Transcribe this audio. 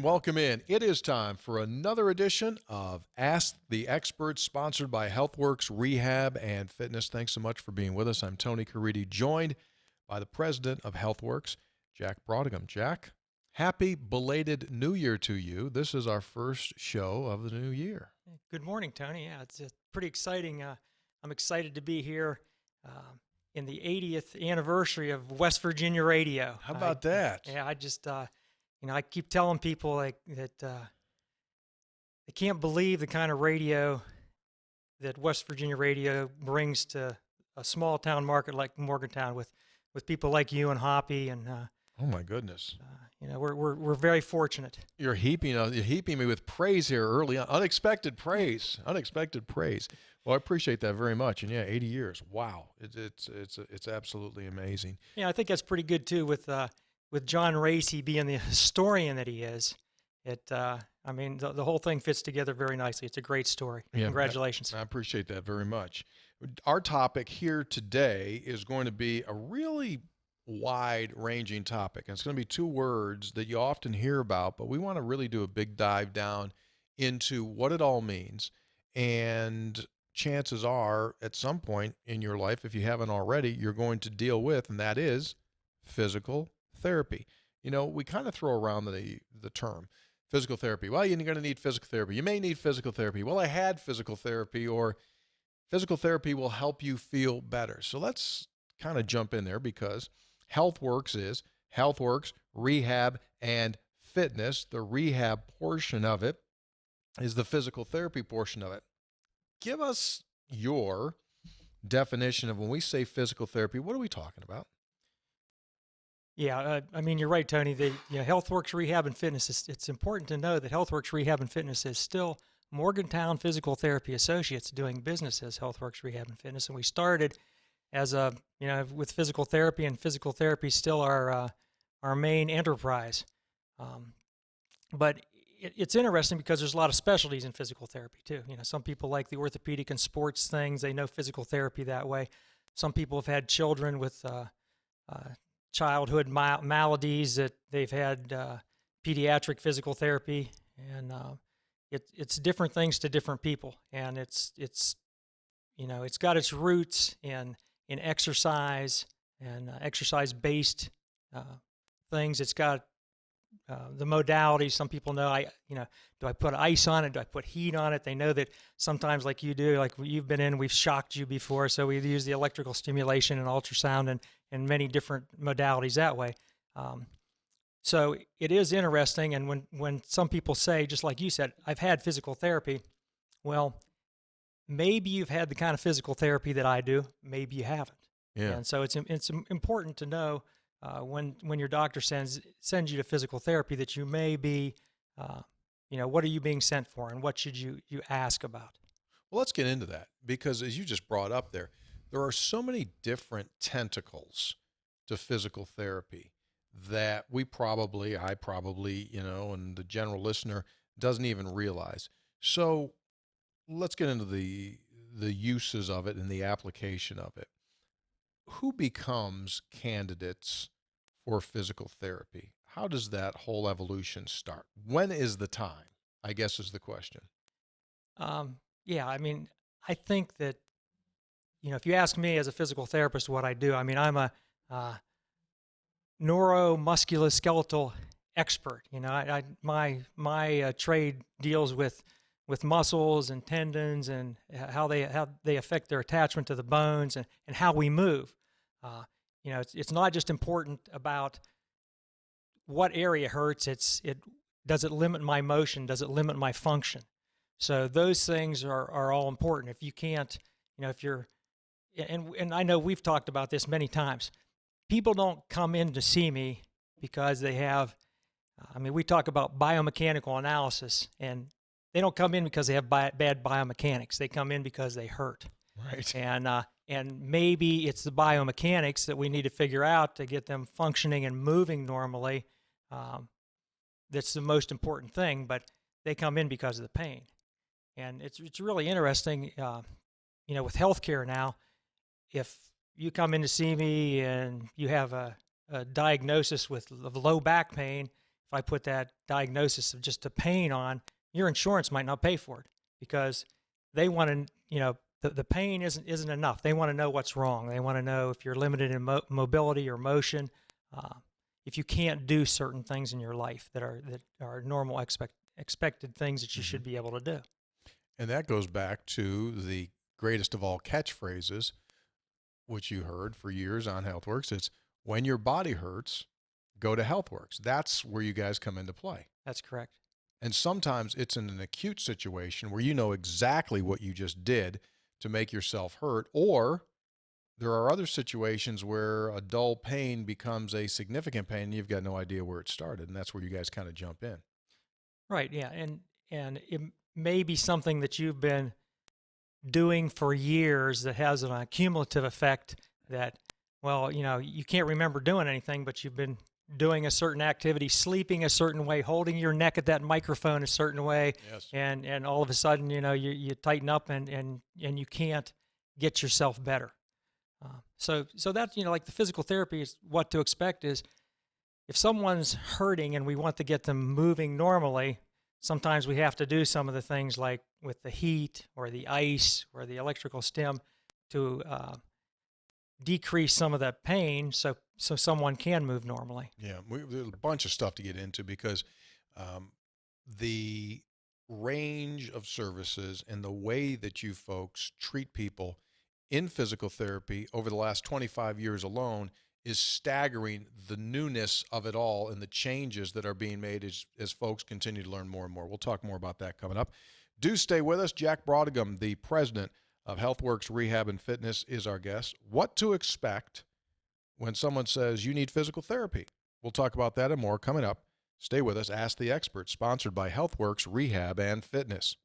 Welcome in. It is time for another edition of Ask the Experts, sponsored by HealthWorks Rehab and Fitness. Thanks so much for being with us. I'm Tony Caridi, joined by the president of HealthWorks, Jack Brautigam. Jack, happy belated New Year to you. This is our first show of the new year. Good morning, Tony. Yeah, it's pretty exciting. I'm excited to be here in the 80th anniversary of West Virginia radio. How about that? Yeah, I just I keep telling people that they can't believe the kind of radio that West Virginia radio brings to a small town market like Morgantown with people like you and Hoppy and Oh my goodness. we're very fortunate. You're heaping me with praise here early on. Unexpected praise. Well, I appreciate that very much. And yeah, 80 years. Wow. It's absolutely amazing. Yeah, I think that's pretty good too with John Racy being the historian that he is. The whole thing fits together very nicely. It's a great story. Yeah, Congratulations. I appreciate that very much. Our topic here today is going to be a really wide-ranging topic. And it's going to be two words that you often hear about, but we want to really do a big dive down into what it all means. And chances are, at some point in your life, if you haven't already, you're going to deal with, and that is physical therapy. You know, we kind of throw around the term physical therapy. Well, you're going to need physical therapy. You may need physical therapy. Well, I had physical therapy, or physical therapy will help you feel better. So let's kind of jump in there, because HealthWorks is HealthWorks Rehab and Fitness. The rehab portion of it is the physical therapy portion of it. Give us your definition of when we say physical therapy, what are we talking about? Yeah, you're right, Tony. HealthWorks Rehab and Fitness, it's important to know that HealthWorks Rehab and Fitness is still Morgantown Physical Therapy Associates doing business as HealthWorks Rehab and Fitness. And we started as with physical therapy, and physical therapy is still our main enterprise. But it's interesting because there's a lot of specialties in physical therapy too. Some people like the orthopedic and sports things. They know physical therapy that way. Some people have had children with childhood maladies that they've had pediatric physical therapy, and it's different things to different people. And it's got its roots in exercise and exercise-based things. It's got the modalities. Some people know, do I put ice on it? Do I put heat on it? They know that sometimes, like you do, like you've been in, we've shocked you before. So we use the electrical stimulation and ultrasound and many different modalities that way. So it is interesting. And when some people say, just like you said, I've had physical therapy, well, maybe you've had the kind of physical therapy that I do. Maybe you haven't. Yeah. And so it's important to know when your doctor sends you to physical therapy that you may be, what are you being sent for, and what should you ask about? Well, let's get into that, because as you just brought up there are so many different tentacles to physical therapy that I probably, and the general listener doesn't even realize. So let's get into the uses of it and the application of it. Who becomes candidates for physical therapy? How does that whole evolution start? When is the time, I guess, is the question. I think that, if you ask me as a physical therapist what I do, I'm a neuromusculoskeletal expert. My trade deals with muscles and tendons and how they affect their attachment to the bones and how we move. It's not just important about what area hurts. Does it limit my motion? Does it limit my function? So those things are all important. If you can't, if you're, and I know we've talked about this many times, people don't come in to see me because they have, we talk about biomechanical analysis, and they don't come in because they have bad biomechanics. They come in because they hurt. Right. And maybe it's the biomechanics that we need to figure out to get them functioning and moving normally. That's the most important thing, but they come in because of the pain. And it's really interesting, with healthcare now, if you come in to see me and you have a diagnosis of low back pain, if I put that diagnosis of just a pain on, your insurance might not pay for it because they want to, the pain isn't enough. They want to know what's wrong. They want to know if you're limited in mobility or motion, if you can't do certain things in your life that are normal expected things that you should be able to do. And that goes back to the greatest of all catchphrases, which you heard for years on HealthWorks. It's when your body hurts, go to HealthWorks. That's where you guys come into play. That's correct. And sometimes it's in an acute situation where you know exactly what you just did to make yourself hurt, or there are other situations where a dull pain becomes a significant pain and you've got no idea where it started, and that's where you guys kind of jump in. Right, yeah. And it may be something that you've been doing for years that has an accumulative effect that, well, you can't remember doing anything, but you've been doing a certain activity, sleeping a certain way, holding your neck at that microphone a certain way. Yes. And all of a sudden, you tighten up and you can't get yourself better. So that, like the physical therapy is what to expect is if someone's hurting and we want to get them moving normally, sometimes we have to do some of the things like with the heat or the ice or the electrical stim to decrease some of that pain so someone can move normally. Yeah, there's a bunch of stuff to get into because the range of services and the way that you folks treat people in physical therapy over the last 25 years alone is staggering, the newness of it all and the changes that are being made as folks continue to learn more and more. We'll talk more about that coming up. Do stay with us. Jack Brautigam, the president of HealthWorks Rehab and Fitness, is our guest. What to expect when someone says you need physical therapy? We'll talk about that and more coming up. Stay with us. Ask the Expert, sponsored by HealthWorks Rehab and Fitness.